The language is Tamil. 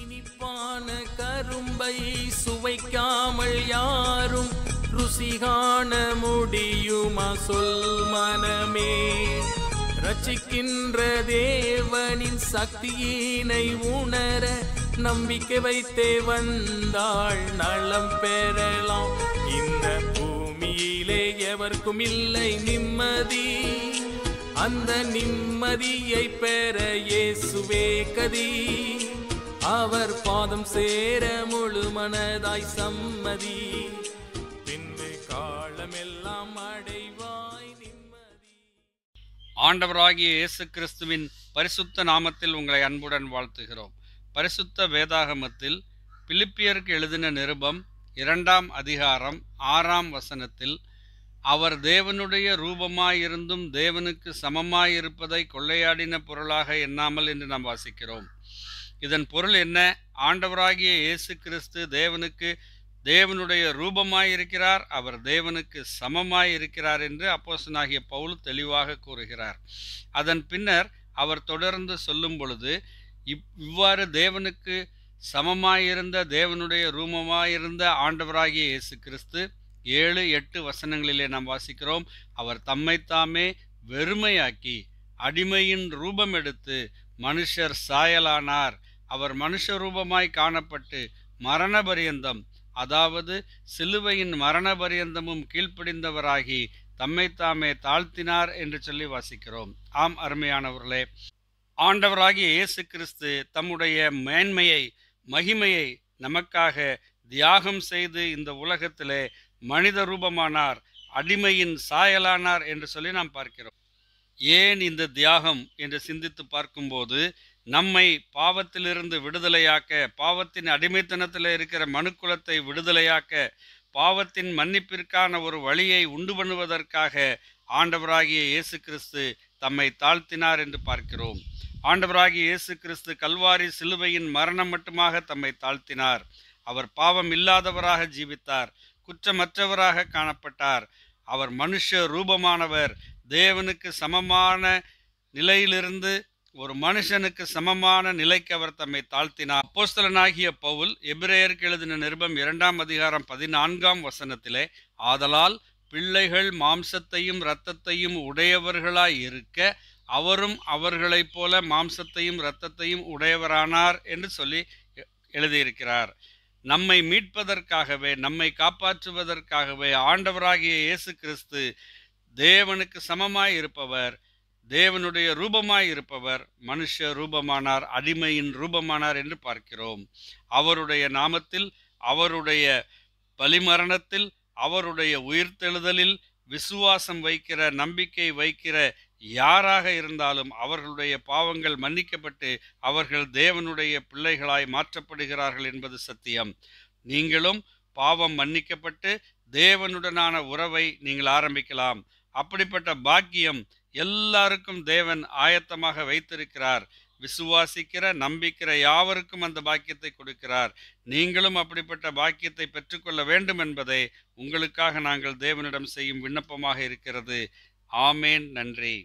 இனிப்பான கரும்பை சுவைக்காமல் யாரும் ருசி காண முடியுமா சொல் மனமே. ரட்சிக்கின்ற தேவனின் சக்தியினை உணர நம்பிக்கை வைத்தே வந்தாள் நலம் பெறலாம். இந்த பூமியிலே எவர்க்கும் இல்லை நிம்மதி, அந்த நிம்மதியை பெற இயேசுவே கதி. அவர் பாதம் சேர முழு மனதாய் சம்மதி, பின்பு காலமெல்லாம் அடைவாய் நிம்மதி. ஆண்டவராகிய இயேசு கிறிஸ்துவின் பரிசுத்த நாமத்தில் உங்களை அன்புடன் வாழ்த்துகிறோம். பரிசுத்த வேதாகமத்தில் பிலிப்பியருக்கு எழுதின நிருபம் 2ஆம் அதிகாரம் 6ஆம் வசனத்தில் அவர் தேவனுடைய ரூபமாயிருந்தும் தேவனுக்கு சமமாயிருப்பதை கொள்ளையாடின பொருளாக எண்ணாமல் என்று நாம் வாசிக்கிறோம். இதன் பொருள் என்ன? ஆண்டவராகிய இயேசு கிறிஸ்து தேவனுடைய ரூபமாயிருக்கிறார், அவர் தேவனுக்கு சமமாயிருக்கிறார் என்று அப்போஸ்தலனாகிய பவுல் தெளிவாக கூறுகிறார். அதன் பின்னர் அவர் தொடர்ந்து சொல்லும் பொழுது, இவ்வாறு தேவனுக்கு சமமாயிருந்த தேவனுடைய ரூபமாயிருந்த ஆண்டவராகிய இயேசு கிறிஸ்து 7-8 வசனங்களிலே நாம் வாசிக்கிறோம். அவர் தம்மைத்தாமே வெறுமையாக்கி அடிமையின் ரூபம் எடுத்து மனுஷர் சாயலானார். அவர் மனுஷ ரூபமாய் காணப்பட்டு மரண பரியந்தம், அதாவது சிலுவையின் மரண பரியந்தமும் கீழ்ப்படிந்தவராகி தம்மைத்தாமே தாழ்த்தினார் என்று சொல்லி வாசிக்கிறோம். ஆம் அருமையானவர்களே, ஆண்டவராகிய இயேசு கிறிஸ்து தம்முடைய மேன்மையை மகிமையை நமக்காக தியாகம் செய்து இந்த உலகத்திலே மனித ரூபமானார், அடிமையின் சாயலானார் என்று சொல்லி நாம் பார்க்கிறோம். ஏன் இந்த தியாகம் என்று சிந்தித்து பார்க்கும்போது, நம்மை பாவத்திலிருந்து விடுதலையாக்க, பாவத்தின் அடிமைத்தனத்தில் இருக்கிற மனுக்குலத்தை விடுதலையாக்க, பாவத்தின் மன்னிப்பிற்கான ஒரு வழியை உண்டு பண்ணுவதற்காக ஆண்டவராகிய இயேசு கிறிஸ்து தம்மை தாழ்த்தினார் என்று பார்க்கிறோம். ஆண்டவராகிய இயேசு கிறிஸ்து கல்வாரி சிலுவையின் மரணம் மட்டுமாக தம்மை தாழ்த்தினார். அவர் பாவம் இல்லாதவராக ஜீவித்தார், குற்றமற்றவராக காணப்பட்டார். அவர் மனுஷ ரூபமானவர், தேவனுக்கு சமமான நிலையிலிருந்து ஒரு மனுஷனுக்கு சமமான நிலைக்கு அவர் தம்மை தாழ்த்தினார். அப்போஸ்தலனாகிய பவுல் எபிரேயருக்கு எழுதின நிருபம் 2ஆம் அதிகாரம் 14ஆம் வசனத்திலே, ஆதலால் பிள்ளைகள் மாம்சத்தையும் இரத்தத்தையும் உடையவர்களாய் இருக்க அவரும் அவர்களைப் போல மாம்சத்தையும் இரத்தத்தையும் உடையவரானார் என்று சொல்லி எழுதியிருக்கிறார். நம்மை மீட்பதற்காகவே, நம்மை காப்பாற்றுவதற்காகவே ஆண்டவராகிய இயேசு கிறிஸ்து தேவனுக்கு சமமாய் இருப்பவர், தேவனுடைய ரூபமாய் இருப்பவர் மனுஷ ரூபமானார், அடிமையின் ரூபமானார் என்று பார்க்கிறோம். அவருடைய நாமத்தில், அவருடைய பலிமரணத்தில், அவருடைய உயிர்த்தெழுதலில் விசுவாசம் வைக்கிற, நம்பிக்கை வைக்கிற யாராக இருந்தாலும் அவர்களுடைய பாவங்கள் மன்னிக்கப்பட்டு அவர்கள் தேவனுடைய பிள்ளைகளாய் மாற்றப்படுகிறார்கள் என்பது சத்தியம். நீங்களும் பாவம் மன்னிக்கப்பட்டு தேவனுடனான உறவை நீங்கள் ஆரம்பிக்கலாம். அப்படிப்பட்ட பாக்கியம் எல்லாருக்கும் தேவன் ஆயத்தமாக வைத்திருக்கிறார். விசுவாசிக்கிற, நம்பிக்கிற யாவருக்கும் அந்த பாக்கியத்தை கொடுக்கிறார். நீங்களும் அப்படிப்பட்ட பாக்கியத்தை பெற்றுக்கொள்ள வேண்டும் என்பதே உங்களுக்காக நாங்கள் தேவனிடம் செய்யும் விண்ணப்பமாக இருக்கிறது. ஆமேன். நன்றி.